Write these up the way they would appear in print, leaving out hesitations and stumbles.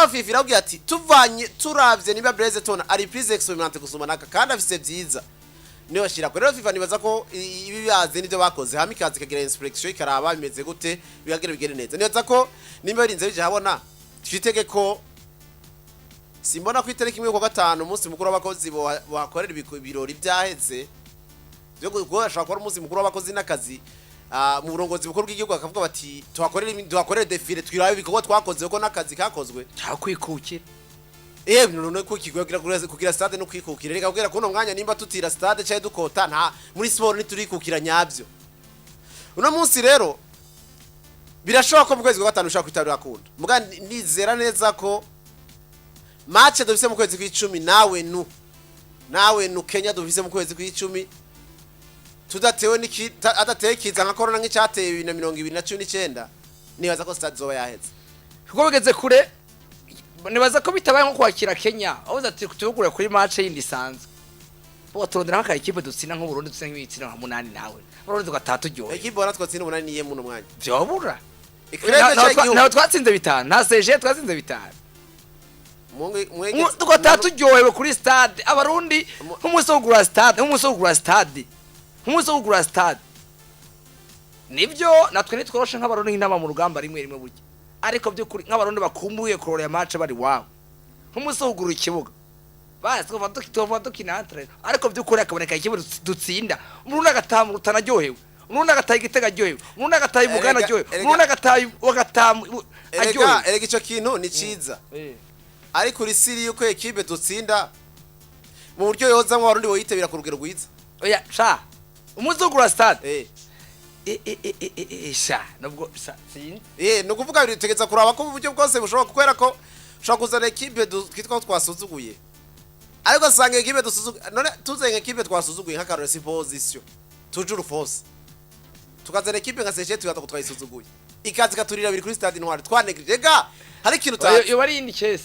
mugabo FIFA irabwiye ati tuvanye turavye niba Blaise Tona ari plus experimenté gusuma naka kandi afise vyiza niyo bashira ko rero FIFA nibaza ko ibi byaze nivyo bakoze hama ikazi kagira inspection ikaraba bimeze gute bigagere bigere neza nibaza ko nimba birinze bije habona twitege ko simbona kwitereka imwe kwa gatanu umunsi mukuru w'abakozi bakorera ibirori byaheze byo gushaka ko umunsi mukuru w'abakozi n'akazi mu burongozi bukuru bw'igihugu akavuga bati tuhakorere defile twirabe ibikorwa twakoze ko n'akazi kakozwe kwikukira none kugira stade no kwikukira reka kubwira ko no mwanya nimba tutira stade cyaje dukota nta muri sport niturikukira nyabyo uno munsi rero birashoboka ko mu kwezi kwa gatanu ushaka kwitabira akunda muga nizera neza ko match dufise mu kwezi kwa 10 nawe nu Kenya dufise mu kwezi kwa 10 tudatewe adateye kiza nka corona nk'icyateye 2019 nibaza ko stade zoba yaheze kuko bigeze kure nibaza ko bitabaye nko kwakira Kenya aho ati kutugura kuri match yindi sanzwe bo turondera nka ikipe dutsina nko Burundi dutsina nk'ibitsina nka 8 nawe Burundi gatatu ryoye ikipe bora twatsinda 8 niye mu mwanya byobura naho twatsinze bitanu nta CH twatsinze bitanu gatatu ryohewe kuri stade Abarundi nk'umunsi wo kugura stade nibyo natwe nitworoshe nk'Abarundi nk'intama mu rugamba rimwe burya ariko byo kuri nk'Abarundi bakumbuye kurora ya match bari wawe nk'umunsi wo kugura ikibuga basi twava dukinantre ariko byo kuri akaboneka ikibuga dutsinda umuntu agatamu utanaryohewe umuntu agataye igitega ryohewe umuntu agataye umugana ryohewe umuntu agataye wagatamu aryohewe erega ico kintu ni ciza ariko uri siri yuko ekipe dutsinda mu buryo yoza mu Barundi boyitebira ku rugero rwiza oya sha umunsi wo kugura stade sha nubwo no kuvuga biritegeza kuraba ko uburyo bwose bushobora kukwera ko ushobora kuzana ekipe twitwa twasuzuguye ariko asanga ekipe dusuzuguye none tuzenga ekipe twasuzuguye nka Carlos position toujours force tukazana ekipe nka CH tuyata kutwayisuzuguye ikazi katurira biri kuri stade Intwari twanegrega hari ikintu tazi yo bari indi case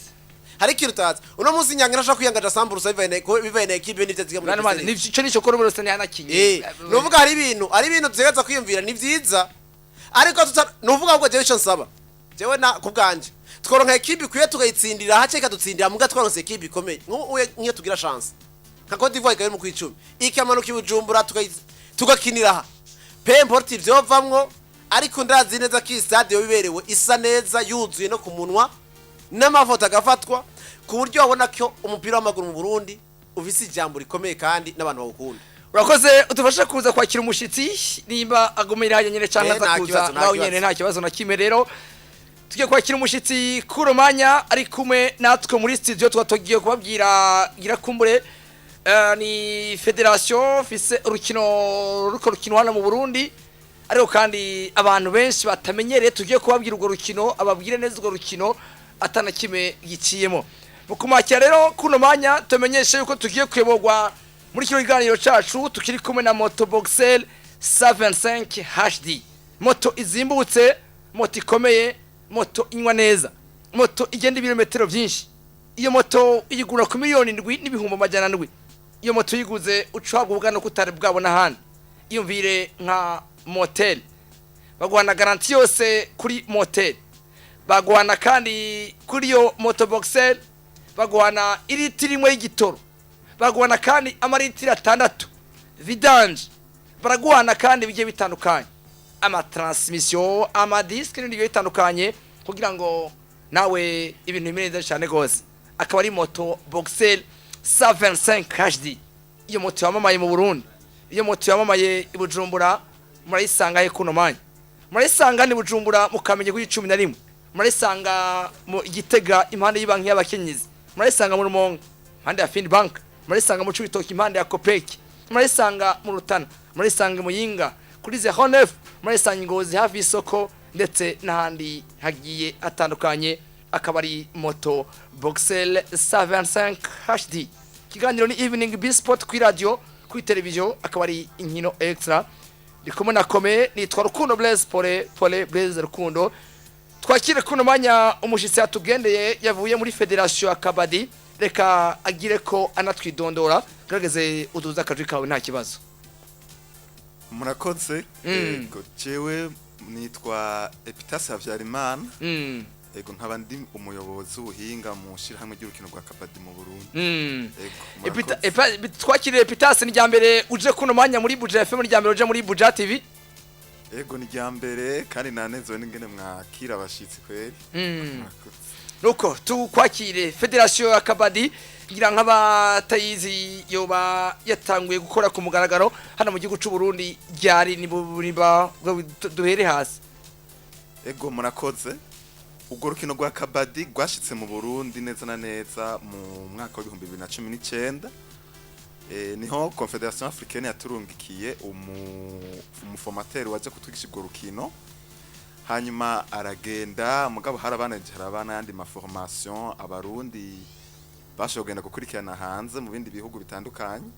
hari ikintu tazi uno munsi nyangira ashaka kwiyangaza samburusa bivene ekipe n'ivyo ziga muri nani nico nico ko rubero sene hanakinye nuvuga hari ibintu byegeza kwiyumvira ni vyiza ariko nuvuga ngo jewe cyo nsaba jewe na kubganje tworonka ekipe kuye tugayitsindira hace kadutsindira muga twaronse ekipe ikomeye nk'iyo tugira chance nka Cote d'Ivoire ikaba mu kwicumi ikamanuka Bujumbura tugakinira ha pe importi vyovamwo ariko ndazi neza ko stade yo biberewe isa neza yuzuye no kumunwa n'amafoto agafatwa ku buryo wabona ko umupira w'amaguru mu Burundi ufise ijambo rikomeye kandi n'abantu bawukunda urakoze utufasha kuza kwakira umushitsi nimba agomera nyene canka azakuza nawe nyene nta kibazo na kimwe rero tugiye kwakira umushitsi kuromanya ari kumwe natwe muri studio twatogiye kubabwira girakumbure ni federation fise urukino hano mu Burundi ariko kandi abantu benshi batamenyereye tugiye kubabwira urwo rukino ababwire neza urwo rukino atana kime giciyemo mukumakira rero kuno manya tumenyeshe yuko tugiye kuyobogwa muri kino kiganiro cacu tukiri kumwe na moto boxel 75 HD moto izimbutse moto ikomeye moto inywa neza moto igenda ibirometero byinshi iyo moto igura ku miliyoni 7 n'ibihumbi 700 iyo moto yiguze ucwagwa ubwano kutari bwabona handi iyumvire nka motel baguhana garanti yose kuri motel baguhana kandi kuri yo motoboxel baguhana iritiri rimwe y'igitoro baguhana kandi amaritiri 6 vidange baraguhana kandi bigiye bitandukanye ama transmission ama disque n'ibyo bitandukanye kugira ngo nawe ibintu bimeneza cyane gose akaba ari moto boxel 125 HD iyo moto yamamaye mu Burundi iyo moto yamamaye i Bujumbura murayisanga he kuno manya murayisanga ni Bujumbura mukamenye ku 11 murayisanga mu Gitega impande y'Ibanki y'Abakenyezi murayisanga mu Rumonge impande ya Fin Bank murayisanga mu Cibitoki impande ya Copec murayisanga mu Rutana murayisanga mu Yinga kuri 09 murayisanga Ngozi hafi isoko ndetse n'ahandi hagiye atandukanye akabari moto boxel 125 HD kiganiro ni evening b sport kuri radio kuri television akabari inkino extra ndikumwe na kome nitwa Rukundo Blaise Pole Blaise Rukundo twakire kuno manya umushitsi yatugendeye yavuye muri federation akabadi reka agire ko anatwidondora garageze uduza akajwi kawe nta kibazo murakoze jewe nitwa Epitase Havyarimana ego nkaba ndi umuyobozi w'ubuhinga mu shirahamwe ry'urukino rwa kabadi mu Burundi. Ego twakiriye Pitase ni ryambere uje kuno mwanya muri Buja FM ni ryambere uje muri Buja TV. Ego ni ryambere kandi nanezewe n'ingene mwakira abashitsi kweri. Nuko tukwakire Federation ya Kabadi ngira nk'abatayizi yoba yatanguye gukora ku mugaragaro hano mu gihugu cy'u Burundi ryari ni buriba duhere hasi. Ego murakoze. Ubwo rukino rwa kabadi rwashitse mu Burundi neza na neza mu mwaka wa 2019. Niho Confederation Africaine yaturungikiye umuformateur waje kutwigisha ubwo rukino. Hanyuma aragenda mugabo harabana yandi ma formation Abarundi bashogenda gukurikirana hanze mu bindi bihugu bitandukanye.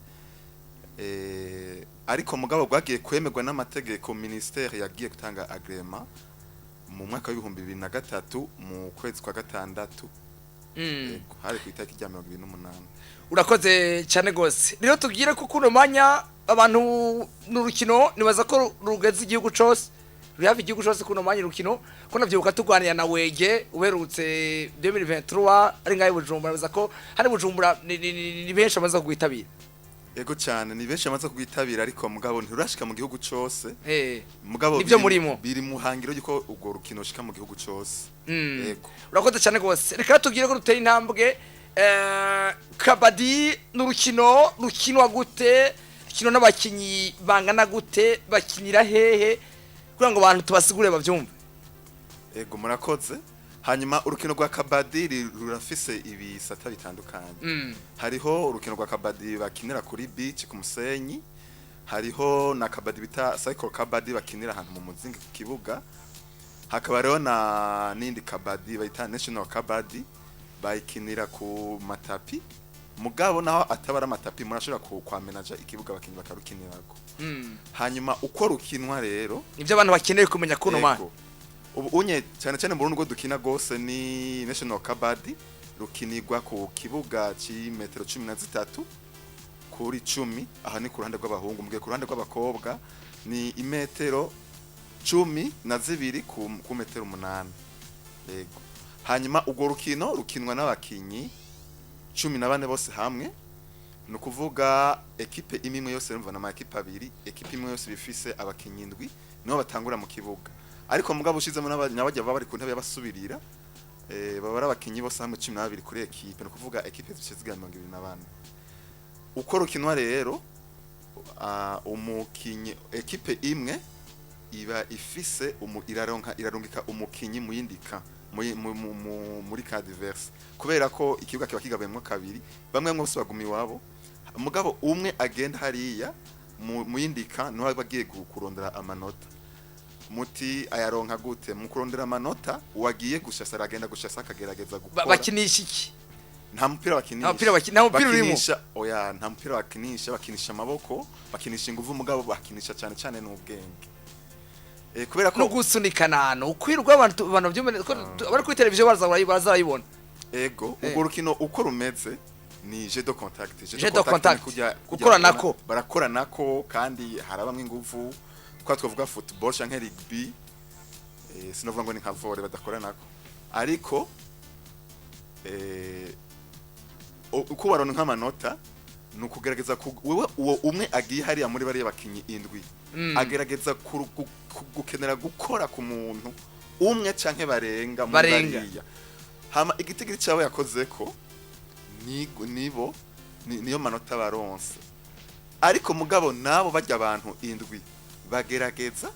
Ariko mugabo gwagiye kwemerwa n'amategeko ministère yagiye gutanga agreement mu mwaka wa 2023 mu kwezi kwa gatandatu. Hari ku itariki ya 28. Urakoze cyane gose. Rero tubwire ko kuno manya abantu n'urukino nibaza ko rugeze igihugu cyose. Ryavi igihugu cyose kuno manya urukino ko navyibuka tugwanira na wege uherutse 2023 ari ngaye Bujumbura biza ko hari Bujumbura ni benshi amaze kugwitabira. Ego cyane ni benshi amaze kugwitabira ariko mugabo ntirashika mu gihugu cyose. Mugabo nivyo murimo biri muhangiro yuko ubwo rukino shika mu gihugu cyose. Ego. Urakoze cyane gose. Reka tubwire ko ruteye intambwe kabadi n'urukino rukinwa gute kino n'abakinyi bangana gute bakinira hehe kugira ngo abantu tubasigure bavyumve. Ego murakoze. Hanyuma urukino rwa kabadi rurafise ibisata bitandukanye. Hariho urukino rwa kabadi bakinira kuri beach ku musenyi. Hariho na kabadi bita cycle kabadi bakinira ahantu mu muzingi ku kibuga. Hakaba rero na nindi kabadi bayita national kabadi bayikinira ku matapi. Mugabo naho atabara amatapi murashobora kwa manager ikibuga bakinyi bakarukinirako. Hanyuma uko rukinwa rero ivyo abantu bakeneye kumenya kuno mwana. Ubu unye cyane mu Burundi ngo dukina gose ni national kabadi rukinirwa ku kibuga ci metero 13 kuri 10 aha ni ku ruhande rw'abahungu mugiye ku ruhande rw'abakobwa ni imetero 12 ku metero 8. Yego. Hanyuma ubwo rukino rukinwa n'abakinyi 14 bose hamwe no kuvuga equipe imwe yose rumva na equipe abiri equipe imwe yose bifise abakinyi 7 niho batangura mu kibuga. Ariko mugabo ushizemo n'abajya baba bari ku ntebe yabasubirira babara abakinyi bose hamwe 12 kuri equipe no kuvuga equipe zishizwe 24. Uko rukinwa rero umukinyi equipe imwe iba ifise irarungika umukinyi muyindika muri ka diverse kubera ko ikibuga kiba kigabemwe kabiri bamwe mwose bagumi wabo mugabo umwe agenda hariya muyindika no bagiye kurondera amanota muti ayaronka gute mu kurondera amanota wagiye gushasa aragenda gushasa akagerageza gukora bakinisha iki nta mupira bakinisha nta mupira urimo oya nta mupira bakinisha amaboko bakinisha inguvu mugabo bakinisha cyane n'ubwenge kubera ko no gusunikana no kwirwa abantu byumene ko bari kuri televiziyo bazayibona. Ego ubwo rukino uko rumeze ni jeu de contact gukoranako barakoranako kandi harabamwe inguvu kwa twavuga football canke rugby sinovuga ngo ni nka volley badakoranako ariko uko baronka nk'amanota nukugerageza wewe uwo umwe agiye hari muri bari bakinyi indwi agerageza gukenera gukora ku muntu umwe canke barenga muri bariya hama igitigiri cyawe yakoze ko niyo manota baronse ariko mugabo nabo bajya abantu indwi bagerageza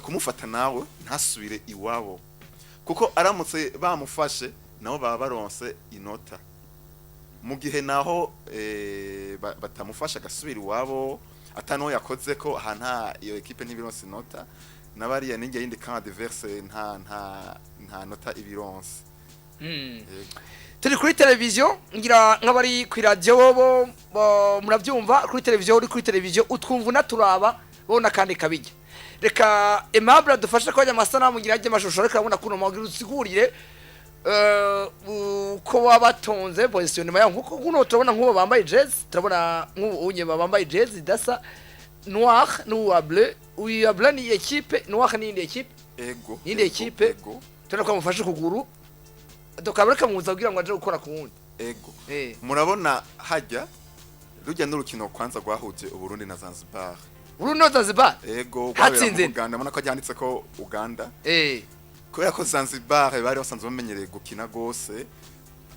kumufata nawe ntasubire iwabo kuko aramutse bamufashe nabo baba baronse inota mu gihe naho batamufasha gasubira iwabo atano yakoze ko nta iyo equipe ntibironse inota nabariya ninge yindi camp adverse nta nota ibironse. Turi kuri televiziyo ngira nk'abari ku radio bobo muravyumva kuri televiziyo uri kuri televiziyo utwumva naturaba bona kandi kabijya reka Aimable dufashe ko amasanamu ngira ajye amashusho reka abona kuno magira usigurire uko wabatonze position yayo nkuko kuno turabona nk'ubo bambaye jezi turabona nk'ubu unye bambaye jezi dasa noir n'uwa bleu uya bleu ni equipe noir ni indi equipe ego indi equipe tuna ko mufashe kuguru dokabura kamuza kugira ngo aje gukora ku wundi ego murabona hajya rujya n'urukino kwanza gwahuje Uburundi na Zanzibar Burundi na Zanzibar ego gwabera Uganda mbona ko ryanditse ko Uganda kubera ko Zanzibar bari basanzwe bamenyereye gukina gose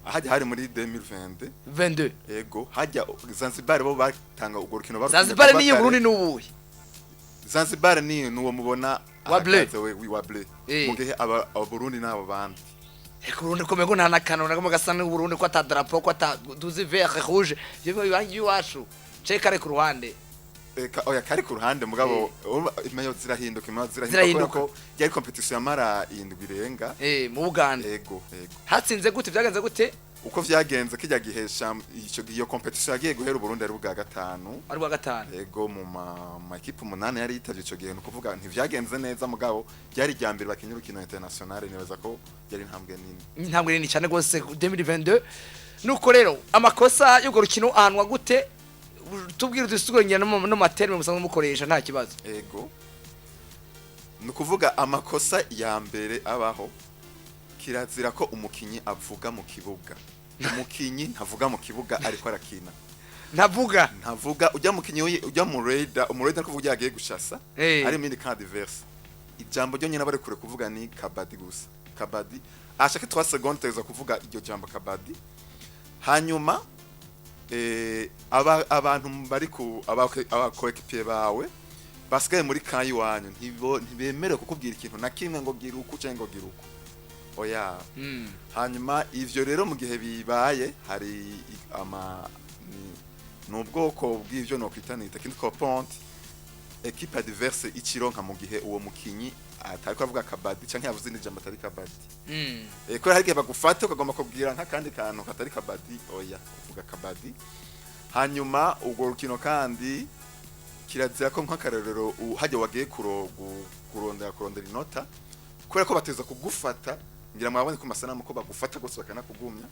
hajya hari muri 2022 ego hajya Zanzibar bo batanga urwo rukino barukina Zanzibar ni Burundi n'ubuye Zanzibar ni nuwo mubona wa bleu wa bleu mu gihe Burundi nabo bandi Burundi komego nta nakano nagamo gasana Burundi ko ata drapeau ko ata duzi vert rouge yego bibangi wacu cekare ku ruhande oya kari ku ruhande mugabo imeyo zirahinduka ko yari competition yamara indwi irenga mu Uganda ego hatsinze gute byagenze gute uko vyagenze kijya gihesha iyo competition yagiye guhera Burundi ari bwa gatanu ego mu ma equipe 8 yari yitavye ico gihe no kuvuga ntivyagenze neza mugabo byari ryambere bakinye urukino international neza ko yari intambwe nini cyane gose 2022 nuko rero amakosa y'ugo rukino ahanwa gute tubwira dusuguranye no materme musanzwe mukoresha nta kibazo ego nukuvuga amakosa ya mbere abaho kirazira ko umukinyi avuga mu kibuga umukinyi ntavuga mu kibuga ariko arakina ntavuga ujya mukinyi ujya mu raider kuvuga yagiye gushasa ari mini cas diverse ijambo ryo nyina bari kure kuvuga ni kabadi gusa kabadi ashaka 3 secondes teza kuvuga iryo jambo kabadi hanyuma abantu bari ku abakoekipier bawe basigaye muri kayi wanyu ntibemere kukubwira ikintu na kimwe ngo gira uku cyangwa ngo gira uku oya hanyuma ivyo rero mu gihe bibaye hari n'ubwoko bw'ivyo no kwitanita kindi ko point equipe adverse ikironka mu gihe uwo mukinyi atariko avuga kabadi canke yavuze indi jambo atari kabadi ko hari gihe bagufata ukagomba kubwira nka kandi kantu katari kabadi oya uvuga kabadi hanyuma ubwo rukino kandi kirazira ko nk'akarerero hajya wagiye kurondera inota kubera ko bateza kugufata ngira mwabone ku masanamu ko bagufata gose bakana kugumya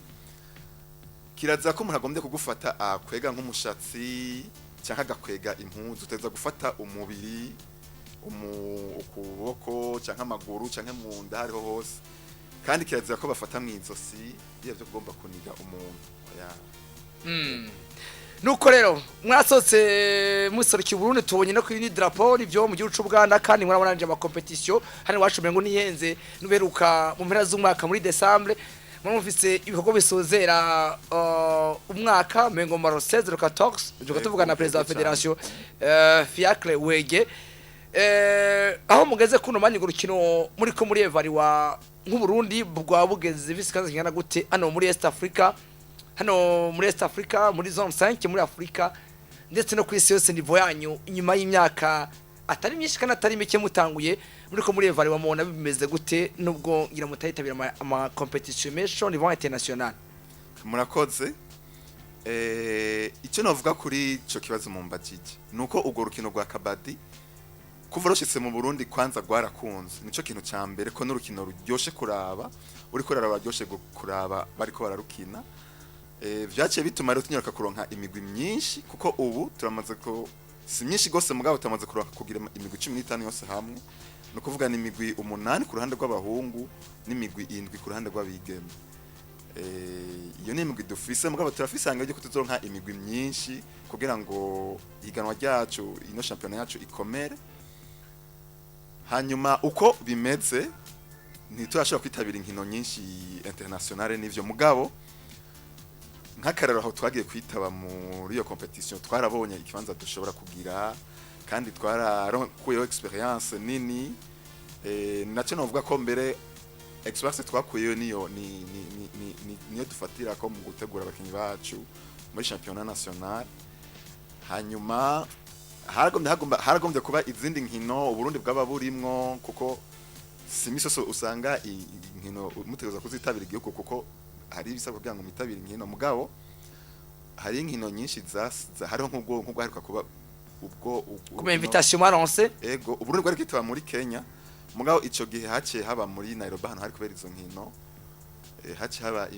kirazira ko umuntu agombye kugufata akwega nk'umushatsi cyangwa agakwega impuzu uteza gufata umubiri ukuboko cyangwa amaguru cyangwa mu nda hariho hose kandi kirazira ko bafata mu izosi byo kugomba kuniga umuntu nuko rero mwasotse muserukiye Burundi tubonye no kuri ni drapeau nivyo mu gihugu cy'u Buganda kandi murabona nje ama competition hani wacu mengo nihenze nuberuka mu mpera z'umwaka muri December mufise ibikorwa bisozera umwaka mengo maro 16 14 tuvuga na president wa federation Fiacre Wege aho mugeze kuno manyi gurukino muri ko muri evari wa nk'u Burundi bwa bugeze bisikaza kingana gute hano muri East Africa muri zone 5 muri Afrika ndetse no kwisi yose nivo yanyu inyuma y'imyaka atari myinshi kandi atari mike mutanguye muri ko muri evari wa mona bimeze gute nubwo ngira mutayitabira ama competition mesho niveau international murakoze icyo navuga kuri ico kibazo mu mbajije nuko ugo rukino rwa kabadi kuva roshitse mu Burundi kwanza gwarakunze nico kintu ca mbere ko n'urukino ruryoshe kuraba uri kuraraba ryoshe kuraba bariko bararukina vyaciye bituma rero tunyaruka kuronka imigwi myinshi kuko ubu turamaze ko si myinshi gose mugabo tutamaze kuronka kugira imigwi 15 yose hamwe no kuvuga ni imigwi 8 ku ruhande rw'abahungu n'imigwi 7 ku ruhande rw'abigeme iyo ni imigwi dufise mugabo turafise hangaje ko tuzoronka imigwi myinshi kugira ngo higanwa ryacu ino championnat yacu ikomere hanyuma uko bimeze ntiturashobora kwitabira inkino nyinshi internationale n'ivyo mugabo nk'akarero aho twagiye kwitaba muri iyo competition twarabonye ikibanza dushobora kugira kandi twarakuyeho experience nini nacyo novuga ko mbere experience twakuyeho niyo dufatira ko mu gutegura abakinyi bacu muri championnat national hanyuma haragombye kuba izindi nkino Uburundi bwaba burimwo kuko simisoso usanga inkino mutegereza kuzitabira igihugu kuko hari ibisabwa kugira ngo mitabire inkino mugabo hari inkino nyinshi hariho nk'ubwo haruka kuba ubwo kuma invitation maronse ego Uburundi bwari kwitaba muri Kenya mugabo ico gihe haciye haba muri Nairobi hano hari kubera izo nkino haciye haba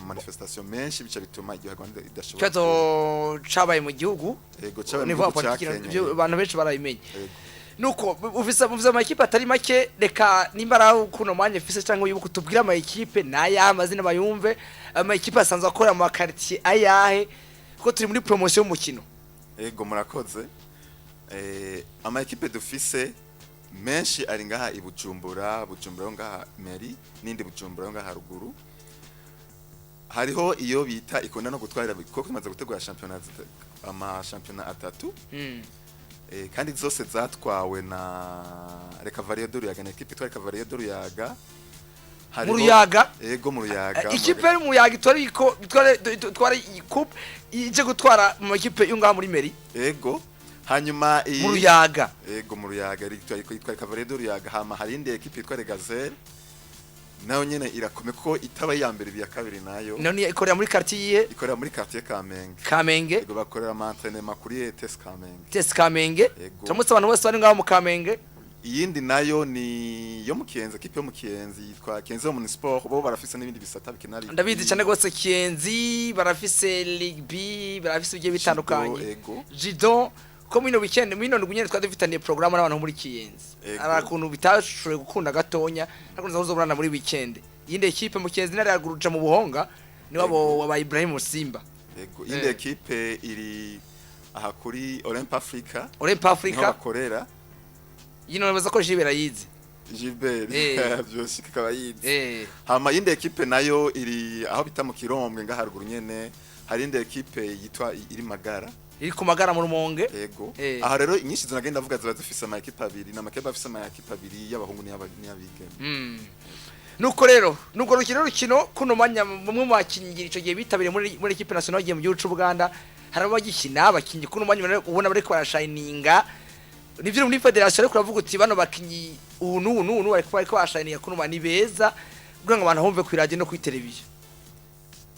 manifestation menshi bica bituma igihe Rwanda idashobora cyazo cabaye mu gihugu ego cabaye mu gihugu cya Kenya abantu benshi barayimenye nuko ufise ama equipe atari make reka nimbara kuno mwanya ufise cyangwa yuko tubwira ama equipe naya amazina bayumve ama equipe asanzwe akora mu quartier ayahe ko turi muri promotion y'umukino. Ego murakoze. Ama equipe dufise menshi ari ngaha i Bujumbura ngaha Meri nindi Bujumbura ngaha ruguru. Hariho iyo bita ikunda no gutwarira kuko kimaze gutegura championnat championnat atatu. Kandi zose zatwawe na Recavaria d'Uruyaga, na equipe itwara Recavaria d'Uruyaga. Mu Ruyaga? Ego mu Ruyaga. Ikipe yo mu Ruyaga itwara coupe ije gutwara mu equipe yo ngaha muri Meri. Ego. Hanyuma mu Ruyaga. Ego mu Ruyaga itwara Recavaria d'Uruyaga, hama hari indi equipe itwara Gazelle. Nayo nyene irakome ko itaba ya mbere ya kabiri nayo. None ikorera muri quartier ikorera muri quartier Kamenge. Kamenge. Ego bakorera entraînement kuri TS Kamenge. TS Kamenge. Turamutse abantu bose bari ngaho mu Kamenge. Iyindi nayo ni yo mu Kiyenzi, equipe yo mu Kiyenzi yitwa Kiyenzi yo mu sport, bo barafise n'ibindi bisata bikenari. Ndabizi cyane gose Kiyenzi barafise Ligue B, barafise bigiye bitandukanye. Judo ko mino weekend mino ngunyene twadufitaniye program n'abantu muri Kiyenzi. Arakuntu bitashoboye gukunda gatonya, nakunze kuzoburana muri weekend. Yinde equipe mu Kiyenzi nari yaguruja mu Buhonga ni wabo wa Ibrahim Simba. Ego inde equipe iri aha kuri Olymp Africa. Olymp Africa bakorera. Yino nabaza ko Jibera yize. Gilbert byose kikaba yize. Hama yinde equipe nayo iri aho bita mu Kirombwe ngaha ruguru nyene. Hari inde equipe yitwa iri Magara. Iri ku Magara mu Rumonge. Ego. Aha rero inyinshi zinagenda avuga ziba zifise ama equipe abiri, na makipe afise ama equipe abiri y'abahungu n'abigeme. Nuko rero nuko rukino kuno manya bamwe mu bakinyi ico gihe bitabire muri equipe nationale giye mu gihugu c'Ubuganda, harabo bagikina abakinyi kuno manya ubona bari ko barashininga. Nivyo muri federation ariko uravuga uti bano bakinyi ubu ariko bashininga kuno manya ni beza kugira ngo abantu humve ku radio no ku television.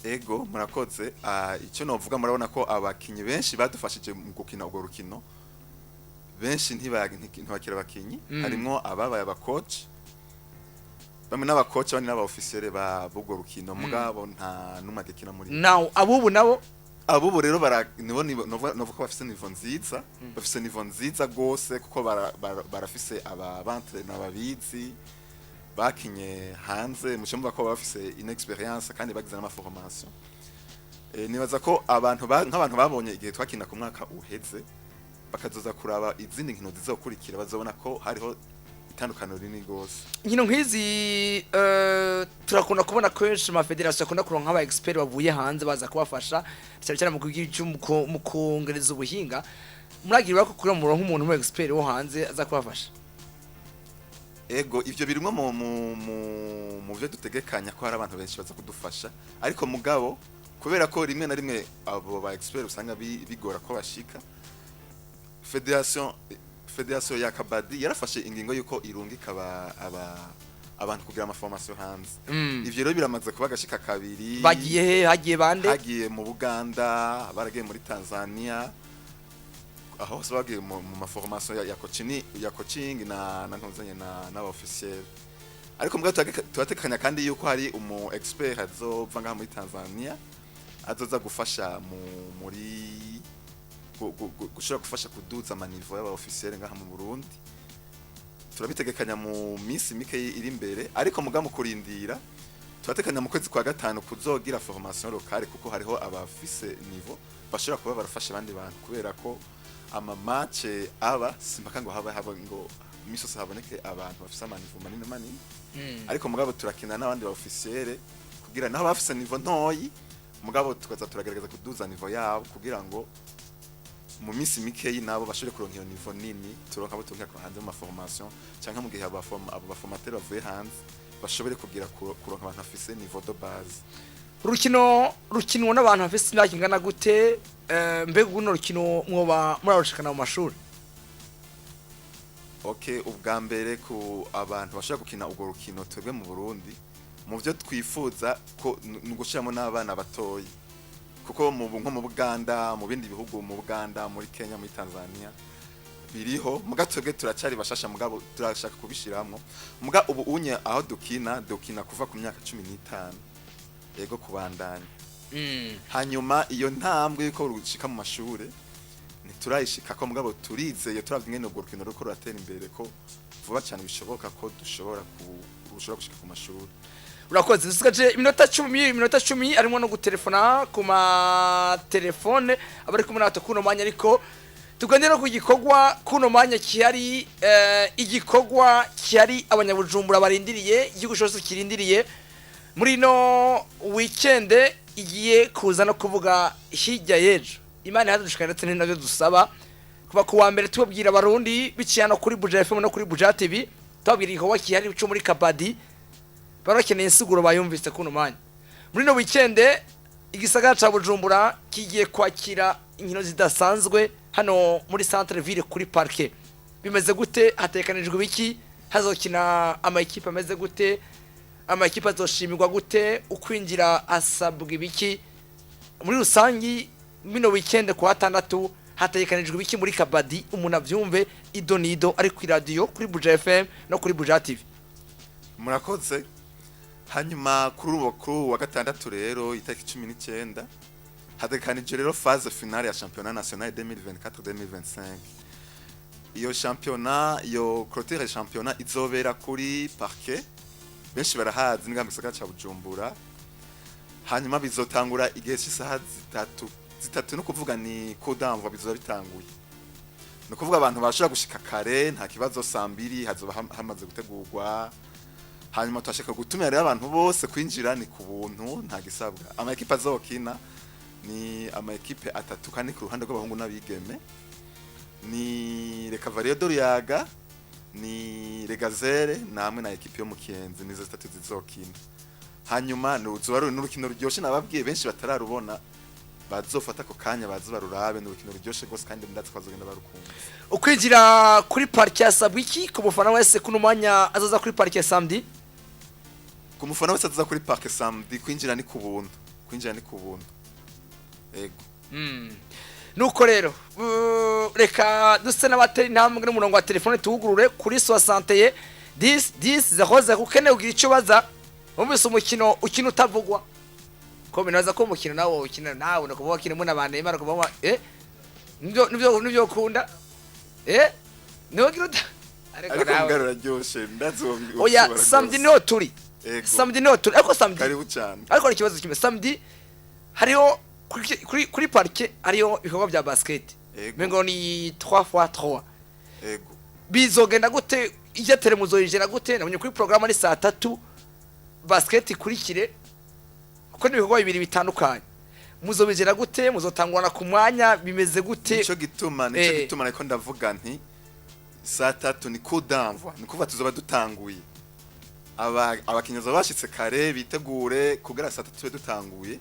Ego murakoze. Icyo novuga murabona ko abakinyi benshi badufashije mu gukina ubwo rukino. Benshi ntibakira abakinyi, harimo ababaye abacoach. Bamwe n'abacoach abandi n'abaofficiere ba bugwo rukino mugabo nta numagekina muri. Now abubu rero novuga ko bafise niveau nziza, bafise niveau nziza gose kuko barafise abantre n'ababizi. Bakinye hanze mushimba ko bafise inexperience kandi bagize n'amaformation. Nibaza ko nk'abantu babonye igihe twakina ku mwaka uheze bakazoza kuraba izindi nkino zizokurikira bazobona ko hariho itandukano rinini gose. Nkino nkizi turakunda kubona kenshi ma federation akunda kuronka aba expert bavuye hanze baza kubafasha cyane mu kongereza ubuhinga. Muragira ko kuri mu ronka umuntu mu expert wo hanze aza kubafasha. Ego ivyo birimwe mu byo dutegekanya ko hari abantu benshi baza kudufasha, ariko mugabo kubera ko rimwe na rimwe abo ba expert usanga bigora ko bashika. Federation ya Kabadi yarafashe ingingo yuko irungika abantu kugira ama formation hanze. Ivyo rero biramaze kuba gashika kabiri. Hagiye bande? Hagiye mu Buganda, baragiye muri Tanzania. Aho hose bagiye mu maformation ya coaching na ntuzanye na officiel. Ariko mbwa tubatekanya kandi yuko hari umu expert azova ngaha muri Tanzania azoza gufasha muri gushobora gufasha kuduza amanivo y'aba officiel ngaha mu Burundi. Turabitegekanya mu minsi mike iri imbere, ariko mugamu kurindira tubatekanya mu kwezi kwa gatanu kuzogira formation locale kuko hariho abafise niveau bashobora kuba barafasha abandi bantu kubera ko ama match aba simpaka ngo haba ngo misose haboneke abantu bafise amanivo manini. Ariko mugabo turakina n'abandi ba officiel kugira naho bafise niveau ntoyi mugabo tukaza turagerageza kuduza niveau yabo kugira ngo mu minsi mikeyi nabo bashobore kuronka iyo niveau nini, turonka abo tunka hanze mu formation canka mu gihe abo baformateur bavuye hanze bashobore kugira kuronka abantu afise niveau de base. Rukinwa n'abantu bafise imyaka ingana gute? Mbega uno rukino mwoba murarushikana mu mashuri? Okay, ubwa mbere ku abantu bashaka gukina ubwo rukino twebwe mu Burundi mu byo twifuza ko nugushiramo n'abana batoyi kuko nko mu Buganda, mu bindi bihugu, mu Buganda, muri Kenya, muri Tanzania biriho mugatwebwe turacari bashasha mugabo turashaka kubishiramwo muga ubu unye aho dukina kuva ku myaka 15 yego kubandanya. Hanyuma iyo ntambwe yuko rushika mu mashure ntiturayishika ko mugabo turizeye turavye ngene ubwo rukino ruko ruratera imbere ko vuba cyane bishoboka ko dushobora gushika ku mashuri. Urakoze dusigaje iminota 10 arimo no gutelefona ku ma telefone abari kumwe natwe kuno manya ariko tugendera ku gikorwa kuno manya kihari igikorwa kihari abanyabujumbura barindiriye igihugu cyose kirindiriye muri no weekend igiye kuza no kuvuga hirya yejo Imana yadushikana ndetse n'inavyo dusaba kuba ku wa mbere tubabwira abarundi biciyano kuri Buja FM no kuri Buja TV tubabwira igikorwa kihari cyo muri Kabadi barakeneye insiguro bayumvise kuno manya muri no weekend igisagara ca Bujumbura kigiye kwakira inkino zidasanzwe hano muri centre ville kuri parquet bimeze gute hatekanijwe biki hazokina ama equipe ameze gute ama equipe azoshimirwa gute ukwinjira asabwe biki muri rusangi mino weekend ku hatandatu hatekanijwe biki muri Kabadi umuntu avyumve idonido ari ku radio kuri Buja FM no kuri Buja TV. Murakoze hanyuma kuri ubukuru wa gatandatu rero itariki 19 hatekanije rero phase finale ya championnat national 2024-2025 iyo championnat yo clôture championnat izobera kuri parquet benshi barahazi n'ingambi gisagara ca Bujumbura hanyuma bizotangura igihe cy'isaha zitatu no kuvuga ni kodamva bizoba bitanguye no kuvuga abantu bashobora gushika kare nta kibazo saa 2 hazoba hamaze gutegurwa hanyuma twashaka gutumira rero abantu bose kwinjira ni ku buntu nta gisabwa ama equipe azokina ni ama equipe atatu kandi ku ruhande rw'abahungu n'abigeme ni Le Cavalier d'Oriaga ni Regazere namwe na equipe yo mu Kiyenzi nizo zitatu zizokina hanyuma n'uzuba n'urukino ruryoshe nababwiye benshi batararubona bazofata ko kanya bazibarurabe n'urukino ruryoshe gose kandi ndatse kwazogenda barukunda ukwinjira kuri parquet asabwiki ku mufana wese kuno mwanya azoza kuri parquet samedi ku mufana wese azoza kuri parquet samedi kwinjira ni ku buntu ego nuko rero reka duse n'abateri ntambwe n'umurongo wa telefone tuwugurure kuri 61 10 00 ukene ugira ico baza umvise umukino ukina utavugwa ko binaza ko umukino nawo ukina nawe no kuvuga kine muna bane imara kuvuga nivyo kunda no giruta ariko ngarura ryoshe ndazo oya samedi no turi ariko samedi karibu cyane ariko ikibazo kimwe samedi hariho kuri parquet hariho ibikorwa bya basket mengo ni 3x3 ego bizogenda gute ije telemuzo yijera gute nabonye kuri programme ari saa 3 basket ikurikire kuko nibikorwa bibiri bitandukanye muzobijera gute muzotangwana ku mwanya bimeze gute nico gituma ariko ndavuga nti saa 3 ni kodamva ni kuva tuzoba dutanguye abakinyoza bashitse kare bitegure kugera saa 3 dutanguye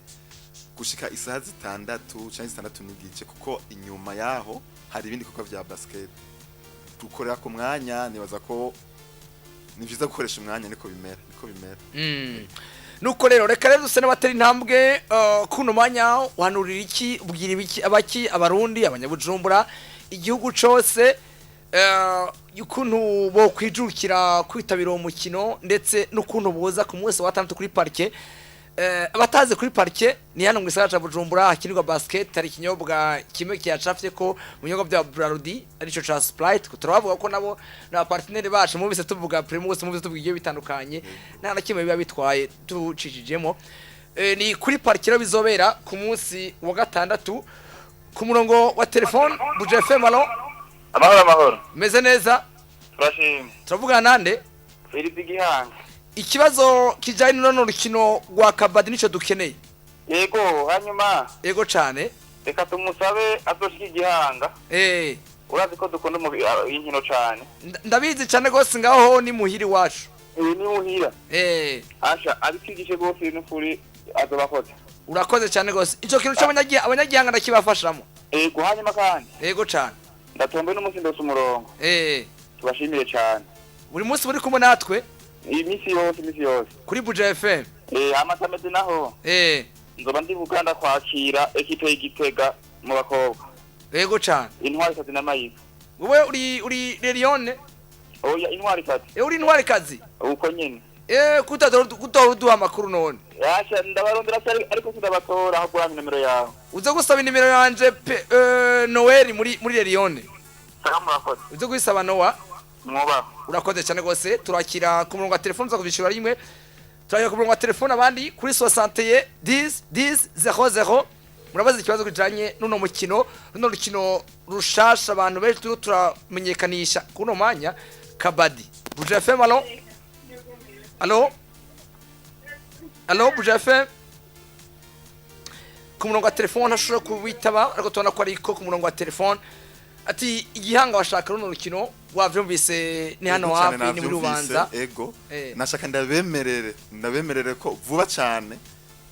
gushika isaha 6 canke 6 n'igice kuko inyuma yaho hari ibindi kuko vya basket dukorera ku mwanya nibaza ko ni vyiza gukoresha umwanya niko bimera nuko rero reka rero duse n'abateri ntambwe kuno mwanya wanurira iki ubwira ibiki abaki abarundi abanyabujumbura igihugu cose yukuntu bo kwijukira kwitabira umukino ndetse n'ukuntu boza ku munsi wa 6 kuri parquet abataze kuri parquet ni hano mu gisagara ca Bujumbura hakinirwa basket ari kinyobwa kimwe kiyacafye ko mu nyobwa bya Abarundi arico ca Sprite turavuga ko nabo na partner bacu mu bise tuvuga Primus mu bise tuvugiye bitandukanye nta kimwe biba bitwaye tucijijemo ni kuri parquet bizobera ku munsi wa gatandatu ku murongo wa telefone Buja FM alo amahoro meze neza turashimye turavuga nande Filipe Gihanga ikibazo kijanye n'uno rukino rwa Kabadi nico dukeneye yego hanyuma yego cane reka tumusabe azoshika Gihanga urazi ko dukunda mu inkino cane ndabizi cane gose ngaho ni muhiri wacu ni muhira asha abikigishe gose n'ukuri azobakoze urakoze cane gose ico kintu cy'abanyagihanga ndakibafashamo yego hanyuma kandi yego cane ndatombe n'umunsi ndose umurongo tubashimire cane buri munsi buri kumwe natwe imisi yose kuri Buja FM amatameze naho nzoba ndi Buganda kwakira ekipe y'Igitega mu bakobwa yego cyane Intwari kazi n'amayiga wowe uri Lerione oya Intwari kazi uri Intwari kazi uko nyene kutaduha amakuru none Yasha ndabarondera ariko sindabatora aho kuri nimero yawe. Uza gusaba nimero yanje Noel muri Lyon. Murakoze. Uza gusaba Noah. Mwuba. Urakoze cyane gose turakira ku murongo wa telefone uza kubishura rimwe. Turakira ku murongo wa telefone abandi kuri 61 10 00. Murabaza ikibazo kijanye n'uno mukino, n'uno rukino rushasha abantu benshi turamenyekanisha kuno manya kabadi. Buja FM allo? Allo Buja FM? Ku murongo wa telefone ashobora kubitaba ariko tubona ko ariko ku murongo wa telefone ati igihanga washaka runo rukino wavyumvise ni hano hafi ni muri ubanza. Ego. Nashaka ndabemerere ko vuba cyane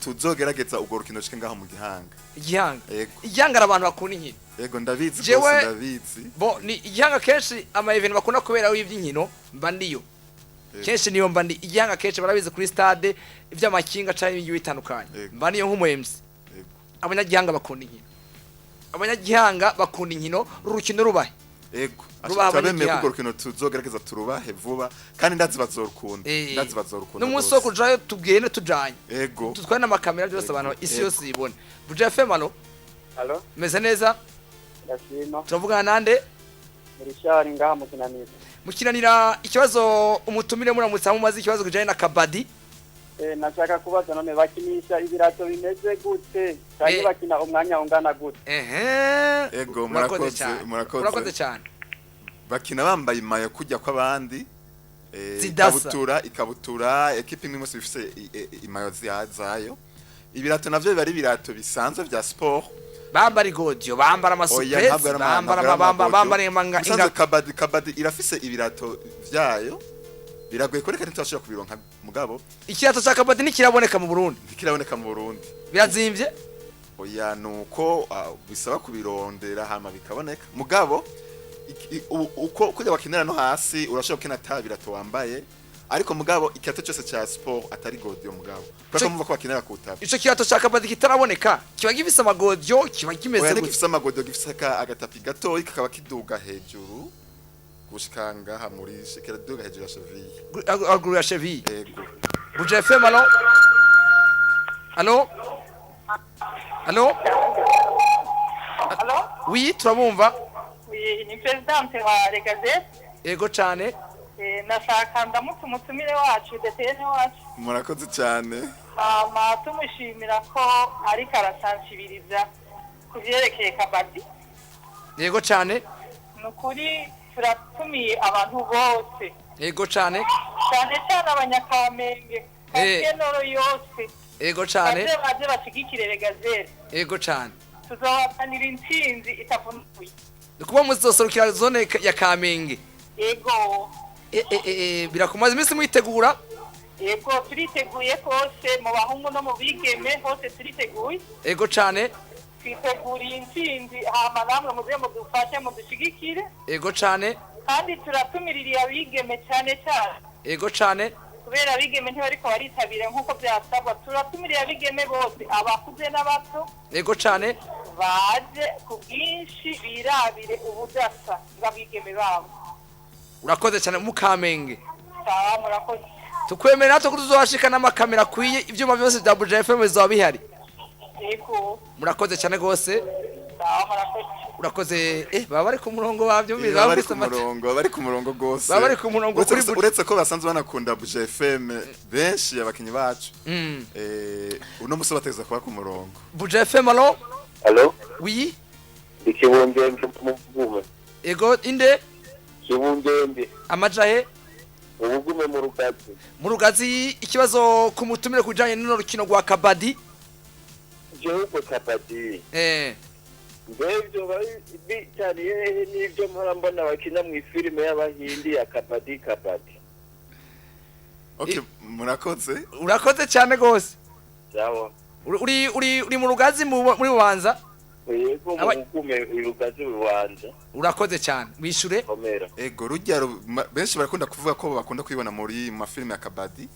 tuzogerageza ubwo rukino shike ngaho mu gihanga. Igihanga abantu bakunda inkino. Ego ndabizi rwose ndabizi. Bo ni igihanga kenshi ama event bakunda kubera w'ivy'inkino mba ndiyo. Kenshi niyo mba ndi igihanga kenshi barabize kuri stade ivy'amakinga cyane ibintu bitandukanye. Mba niyo nk'umuMC. Abanyagihanga bakunda inkino. Abanyagihanga bakunda inkino rurukino rubahe. Ego. Tubemeye ko rukino tuzogerageza turubahe vuba kandi ndazi bazorukunda. N'umunsi wo kujayo tugende tujanye. Ego. Tutware n'amakamera byose abantu isi yose yibone. Buja FM allo? Allo? Meze neza? Ndashima. Turavugana nande? Richard ngaha mukinanira. Mukinanira ikibazo umutumire muramutsa mumaze ikibazo kijanye na kabadi. Nashaka kubaza none bakinisha ibirato bimeze gute? Kandi bakina umwanya ungana gute? Ego murakoze cyane. Bakina bambaye imayo kujya kw'abandi. Ikabutura equipe imwe yose bifise imayo zayo. Ibirato navyo bari ibirato bisanzwe vya sport. Bambara igodio, bambara amasupesi, bambara inga. Kabadi irafise ibirato vyayo. Biragoye ko reka ntitwashobora kubironka mugabo. Ikirato ca kabadi nikiraboneka mu Burundi. Nikiraboneka mu Burundi. Birazimvye? Oya nuko bisaba kubirondera hama bikaboneka. Mugabo uko kujya bakinera no hasi urashobora kukina tabirato wambaye. Ariko mugabo ikirato cyose cha sport atari godio mugabo. Kuko mumva ko bakinera ku tabi. Ico kirato ca kabadi kitaraboneka. Kiba gifise amagodio, kiba kimeze gute? Oya gifise amagodio gifise agatapi gato ikakaba kiduga hejuru. Gushikanga ha muri shekera duga hejuru ya cheville. Aguru ya cheville. Ego. Buja FM allo? Allo? Allo? Allo? Oui, turabumva. Oui, ni presidente wa Regazet. Ego cyane. Nashaka ndamutse umutumire wacu detene wacu. Murakoze cyane. Tumushimira ko ari karasansibiriza kuvyerekeye kabadi. Yego cyane. Nukuri turatumiye abantu bose. Yego cyane. Cyane abanyakamenge. Kakenoro yose. Yego cyane. Baje bashigikire Regazet. Yego cyane. Tuzobatanira intsinzi itavunuye. Kuba muzosorukira zone ya Kamenge. Yego. Birakumaze iminsi mwitegura? Yego turiteguye kose mu bahungu no mu bigeme hose turiteguye. Yego cyane. Twiteguriye intsinzi hama namwe muze mudufashe mudushigikire. Yego cyane. Kandi turatumiririye abigeme cyane. Yego cyane. Kubera abigeme ntibariko baritabira nkuko byasabwa turatumiriye abigeme bose abakuze n'abato. Yego cyane. Baje ku bwinshi birabire ubudasa bw'abigeme babo. Urakoze cyane mu Kamenge. Sawa murakoze. Tukwemera natwe kutuzohashika n'amakamera kwiye ivyuma byose bya Buja FM bizaba bihari. Yego. Murakoze cyane gose. Sawa murakoze. Urakoze baba bari ku murongo wavyo bari ku murongo gose. Baba bari ku murongo kuri uretse ko basanzwe banakunda Buja FM benshi abakinyi bacu. Uno muso bateza kuba ku murongo. Buja FM allo? Allo? Oui. Ikibunde mvume. Ego inde? Kibunde. Amajahe? Ubugume mu Rugazi. Mu Rugazi ikibazo ku mutumire kujanye n'ino rukino rwa kabadi. Jewe ko kabadi. Ndebyo bari bitariye n'ibyo mpora mbona bakina mu filime y'abahindi ya kabadi. Okay, murakoze. Urakoze cyane gose. Sawa. Uri mu Rugazi muri Bubanza? Yego mugume Rugazi Bubanza. Urakoze cyane. Wishure? Ego rujya benshi barakunda kuvuga ko bakunda kwibona muri mafilime ya kabadi.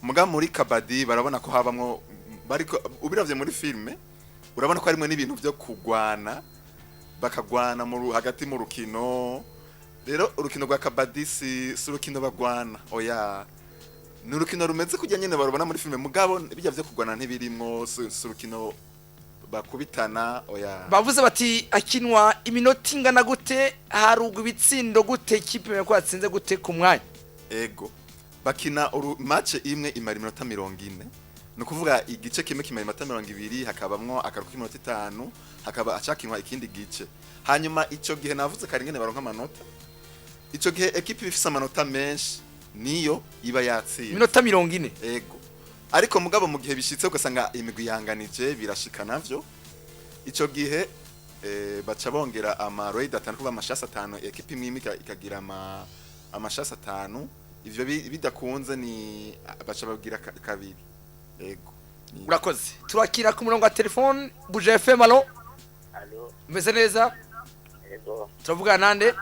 Muga muri kabadi barabona ko habamwo bariko ubiravye muri filime urabona ko harimo n'ibintu byo kugwana bakagwana hagati mu rukino. Rero urukino rwa kabadi si urukino bagwana. Oya. nurukino rumeze kujya nyene barubona muri filme mugabo bijya vyo kugwana ntibirimwo surukino bakubitana oya bavuze bati akinwa iminota ingana gute harugwa ibitsindo gute ikipe yako yatsinze gute ku mwanya ego bakina match imwe imara iminota 40 no kuvuga igice kimwe kimara iminota 20 hakabamwo akaruka iminota 5 hakaba acakinwa ikindi gice hanyuma ico gihe navuze kari ngene baronka amanota ico gihe equipe ifise amanota menshi niyo iba yatsinze iminota 40 ego ariko mugabo mu gihe bishitse ugasanga imigwi yanganije birashika navyo ico gihe baca bongera ama raid atanu kuba amashasa 5 equipe imwe ikagira amashasa 5 ivyo bidakunze ni baca babwira kabiri ego urakoze turakira ku murongo wa telefone Buja FM allo meze neza ego turavuga nande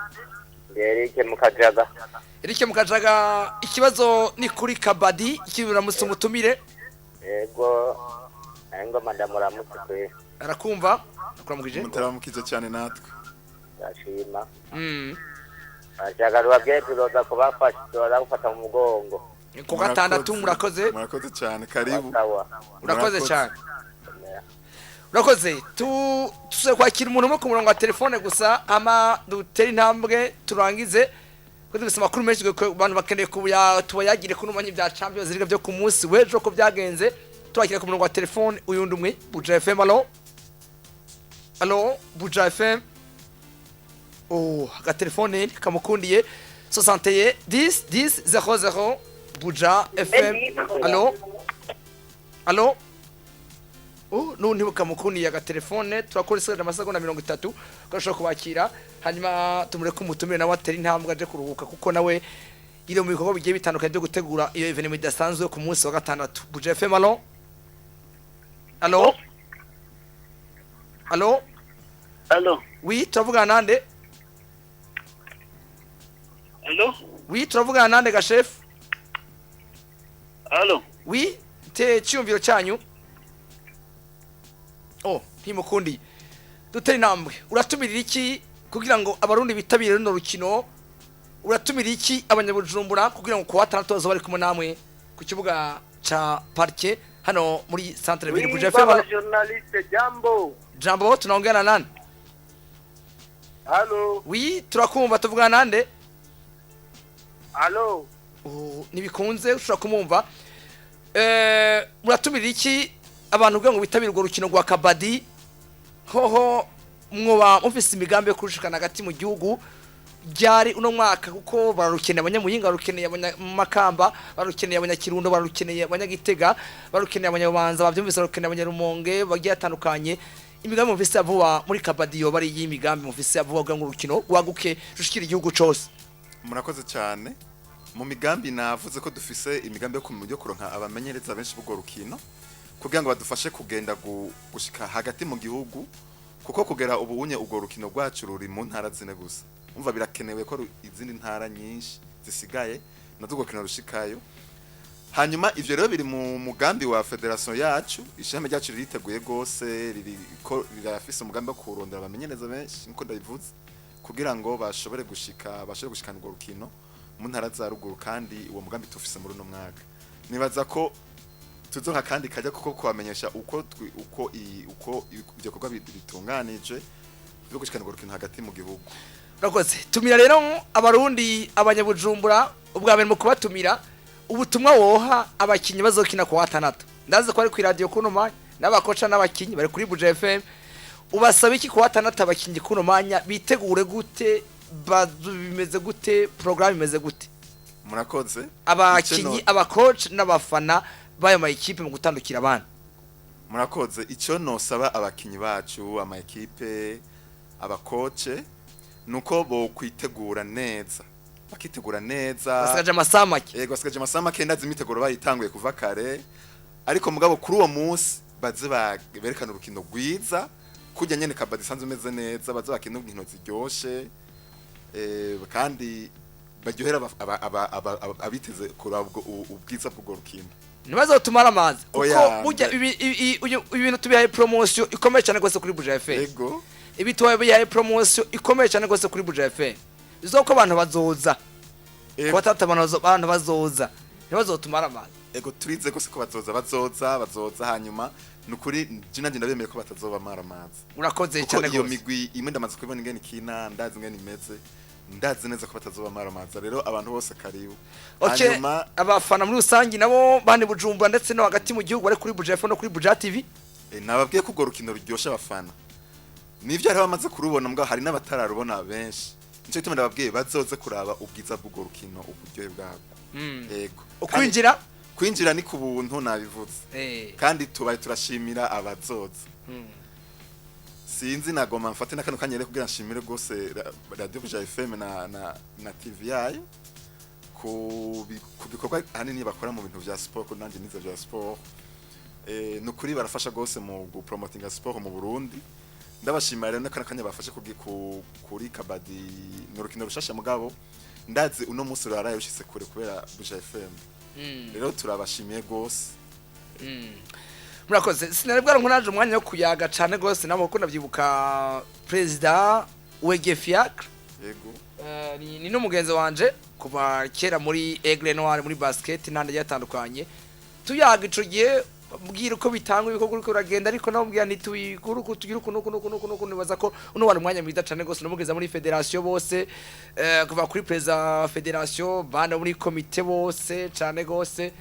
Eric Mukajaga ikibazo ni kuri kabadi ikibira musumutumire ego ngo madamu ramutse arakumva akuramukije mutaramukije cyane natwe yashima ashaka rwabye tuzoza kubafasha tuzoza gufata mu mugongo ku gatandatu murakoze cyane karibu urakoze cyane urakoze tuze kwakira umuntu ku murongo wa telefone gusa ama dutera intambwe turangize kuko dufite amakuru menshi abantu bakeneye tubayagire kuno manyi bya Champions League byo ku munsi wejo ko byagenze turakira ku murongo wa telefone uyundi umwe Buja FM allo Buja FM aga telefone kamukundiye 61 10 10 00 Buja FM allo nundi bukamukuniye aga telefone turakoresheje amasegonda 30 gashobora kubakira hanyuma tumureke umutumire nawe atera intambwe aje kuruhuka kuko nawe ire mu bikorwa bigiye bitandukanye byo gutegura iyo evenement idasanzwe ku munsi wa gatandatu Buja FM allo oui turavuga nande oui turavuga nande ga chef oui te cyumviro cyanyu ntimukundi dutera intambwe uratumira iki kugira ngo abarundi bitabire runo rukino uratumira iki abanyabujumbura kugira ngo kuwa 6 bari kumwe namwe ku kibuga ca parke hano muri centre ville Buja FM journaliste jambo tunaongea nani allo oui turakumva tuvugana nande allo nibikunze ushobora kumumva uratumira iki abantu kugira ngo bitabire urwo rukino rwa kabadi hoho mwoba mufise imigambi yo kurushikana hagati mu gihugu ryari uno mwaka kuko barukeneye abanyamuyinga barukeneye abanyamakamba barukeneye abanyakirundo barukeneye abanyagitega barukeneye abanyabanza bavyumvise barukeneye abanyarumonge bagiye atandukanye imigambi mufise avuba muri kabadi yo bari y'imigambi mufise avuba kugira ngo urukino rwaguke rushikira igihugu cose murakoze cyane mu migambi navuze ko dufise imigambi yo kuronka abamenyereza benshi b'urwo rukino kugira ngo badufashe kugenda gushika hagati mu gihugu kuko kugera ubu unye urwo rukino rwacu ruri mu ntara zine gusa umva birakenewe ko izindi ntara nyinshi zisigaye nazo urwo rukino rushikayo hanyuma ivyo rero biri mu mugambi wa federation yacu ishami ryacu ririteguye gose rirafise umugambi wo kurondera abamenyereza benshi nko ndabivuze kugira ngo bashobore gushikana urwo rukino mu ntara za ruguru kandi uwo mugambi tufise muri uno mwaka nibaza ko tuzoha kandi kajya kuko kubamenyesha uko ibyo bikorwa bitunganije byo gushikana urwo rukino hagati mu gihugu rakoze tumira rero abarundi abanyabujumbura ubwa mbere mu kubatumira ubutumwa woha abakinyi bazokina ku 6 ndaze ko ari ku radio kuno manya n'abakoca n'abakinyi bari kuri Buja FM ubasaba iki ku 6 abakinyi kuno manya bitegure gute bimeze gute program imeze gute murakoze abakinyi abacoach n'abafana bayo ma equipe mu gutandukira abana murakoze icyo nosaba abakinyi bacu ama equipe abacoach nuko bo kwitegura neza bakitegura neza basigaje amasamake yego basigaje amasamake ndazi imiteguro bayitanguye kuva kare ariko mugabo kuri uwo munsi baze berekana urukino rwiza kujya nyene kabadi sanzwe meze neza baze bakina inkino ziryoshe kandi baryohera abiteze kurabwo ubwiza bw'urwo rukino nibazo tumara amazi kuko burya ibintu tubihaye promotion ikomeye cyane gose kuri Buja FM yego ibi tubihaye promotion ikomeye cyane gose kuri Buja FM izoko abantu bazoza kubatata abantu bazoza ntibazotumara amazi. Ego turize gose ko bazoza hanyuma nukuri je nanje ndabemeye ko batazoba mara amazi. Urakoze cyane gose. Iyo gose. migwi imwe ndamaze kubibona ingene kina ndazi ingene imeze. Ndazi neza ko batazoba mara amazi. Rero abantu bose karibu. Hanyuma abafana muri rusangi nabo bane Bujumbura ndetse no hagati mu gihugu bari kuri Bujafu no kuri Buja TV. Nababwiye ko urukino ruryosha abafana. Nivyo ari bamaze kurubona mbwa hari n'abatararubona benshi. Nico gituma ndababwiye bazoze kuraba ubwiza bw'ugo rukino uburyohe bwabwo. Yego. Kwinjira ni ku buntu nabivuze. Kandi tubaye turashimira abazoza. Sinzi nagoma mfate nakano kanyere kugira nshimire gose Radio Buja FM na TV yayo ku bikorwa hanini bakora mu bintu vya sport ko nanje nize vya sport. Nukuri barafasha gose mu promoting sport mu Burundi. Ndabashimira rero nakana kanya bafashe kuri kabadi n'urukino rushasha mugabo ndazi uno munsi raraye ushitse kure kubera Buja FM. Rero turabashimiye gose. Murakoze sinarebwa nkonaje umwanya wo kuyaga cyane gose namo ko ndavyibuka president Wegefiak. Yego. Ni no mugenzi wanje kuva kera muri Aigle Noir muri basket nande yatandukanye. Tuyaga ico gihe mbwira uko bitangwa ibikorwa uko uragenda ariko nabubwira nituyiguru kutugira uko nibaza ko uno wari umwanya mwiza cyane gose nomugeza muri federation bose kuva kuri president federation banda muri komite bose cyane gose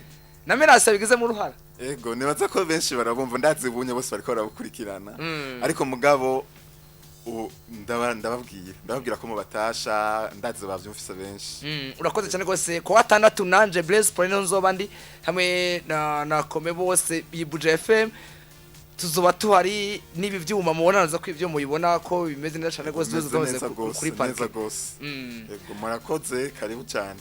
na merasa bigize mu ruhara. Ego nibaza ko benshi barabumva ndazibunye bose bariko barabukurikirana ariko mugabo ndababwira ko mu batasha ndazi bavyumvise benshi. Urakoze cyane gose ko watandatu nanje Blaise Paulino nzoba ndi hamwe na kome bose bibuja FM tuzoba tuhari nibi vyuma mubona naza ko ivyo muyibona ko bimeze neza cyane gose kuri park. Ego murakoze karibu cyane.